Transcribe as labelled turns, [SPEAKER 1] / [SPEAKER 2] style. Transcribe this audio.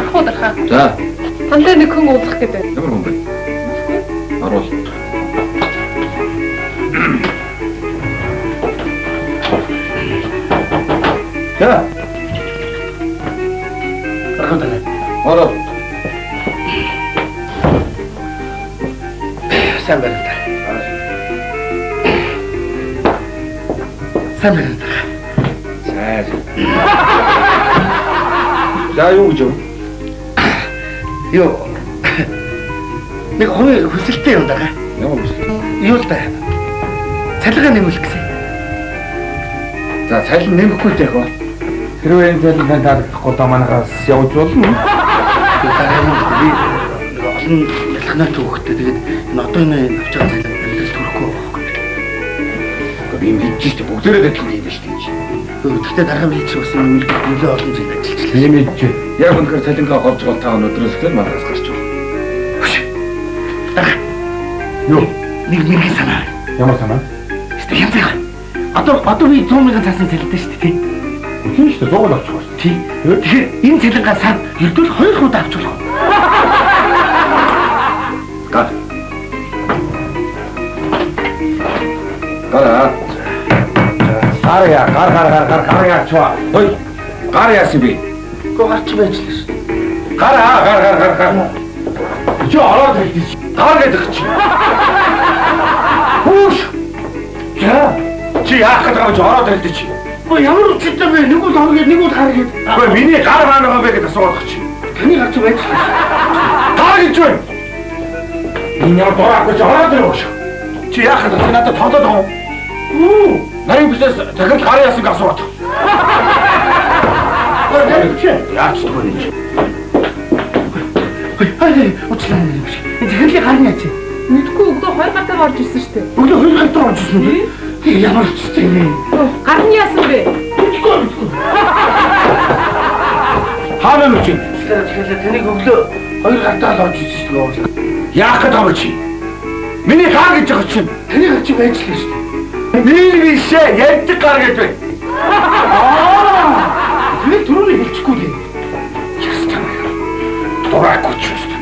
[SPEAKER 1] Харах удархаа.
[SPEAKER 2] За.
[SPEAKER 1] Тандаа нэг хүн уулзах гэдэг.
[SPEAKER 2] Ямар хүн бэ? Аруул. За.
[SPEAKER 3] Рахматалай.
[SPEAKER 2] Ороо.
[SPEAKER 3] Сайн байна. Сайн байна.
[SPEAKER 2] Сайн. За юу гэж юу?
[SPEAKER 3] Юу. Нэг хоёр хүсэлтэй юм даа.
[SPEAKER 2] Ямар хүсэл?
[SPEAKER 3] Юу л да. Цалингаа нэмүүлэх гэсэн.
[SPEAKER 2] За цалин нэмэхгүй л яг ба. Хэрвээ энэ цалин тань таалагдахгүй та манайхаас явж болно.
[SPEAKER 3] Би олон ялхнаа төвхтэй тэгээд энэ одоо энэ авч байгаа цалин бэлдэл төрөхгүй байхгүй.
[SPEAKER 2] Би мэдж шүү дээ бүгдээрээ адилхан юм шүү дээ.
[SPEAKER 3] Гэхдээ дараа нь чи бас энэ нөлөө олон зүйл ажиллаж
[SPEAKER 2] Би мэдж. Яг өнөхөр цалингаа голж гол та өнөөдрөөс эхлээд манайхаас гарч байгаа. Юу?
[SPEAKER 3] Нэг санаа.
[SPEAKER 2] Ямар санаа?
[SPEAKER 3] Янз яг. Одоо би 100 мянган цаасан цалинтай шүү дээ тий.
[SPEAKER 2] Тийм шүү дээ 100 л авчих байна.
[SPEAKER 3] Тий. Тэгэхээр энэ цалингаа сар ердөө 2 удаа авч болох.
[SPEAKER 2] Гар. Гара. Гар яачваа. Хөөе. Гар яасан би.
[SPEAKER 3] Гарч байж л шүү.
[SPEAKER 2] Гар. Чи ороод хэлчих. Гар гэдэг чи. Хүүш. Чи яах гэдэг юм чи ороод хэлдэг чи.
[SPEAKER 3] Ямар үчигтэй бэ? Нэг бол оргээд нэг бол гар гээд.
[SPEAKER 2] Гэхдээ миний гар хаана вэ гэдэг асуух чи.
[SPEAKER 3] Таны гарч байж л шүү.
[SPEAKER 2] Гар гэж байна. Энэ ямар дураагүй чи ороод ирвэш. Чи яах гэдэг чи надад тоглоод байгаа юм. Нарийн бүсээс захирал гар яасан гэж асуух. Яач тэгвэл чи.
[SPEAKER 3] Учлаа юм шиг. Захирлын гарны яач.
[SPEAKER 1] Мэдгүй өгдөө 2 гартаар орж ирсэн шүү дээ.
[SPEAKER 3] Өглөө 2 гартаар орж ирсэн үү? Ямар үчигтэй вэ?
[SPEAKER 1] Гарны яасан бэ?
[SPEAKER 3] Мэдгүй.
[SPEAKER 2] Хаана нүч юм?
[SPEAKER 3] Тэгэхээр таныг өглөө 2 гартаар орж ирсэн шүү дээ.
[SPEAKER 2] Яах гэдэг юм чи? Миний гар гэж байгаа чинь.
[SPEAKER 3] Таны гарч байж л шүү дээ.
[SPEAKER 2] Нэг бишээ ярьдаг гар гэж бай.
[SPEAKER 3] Тэр түрүүний хэлчихгүй л юм.
[SPEAKER 2] Дураагүй ч шүү дээ.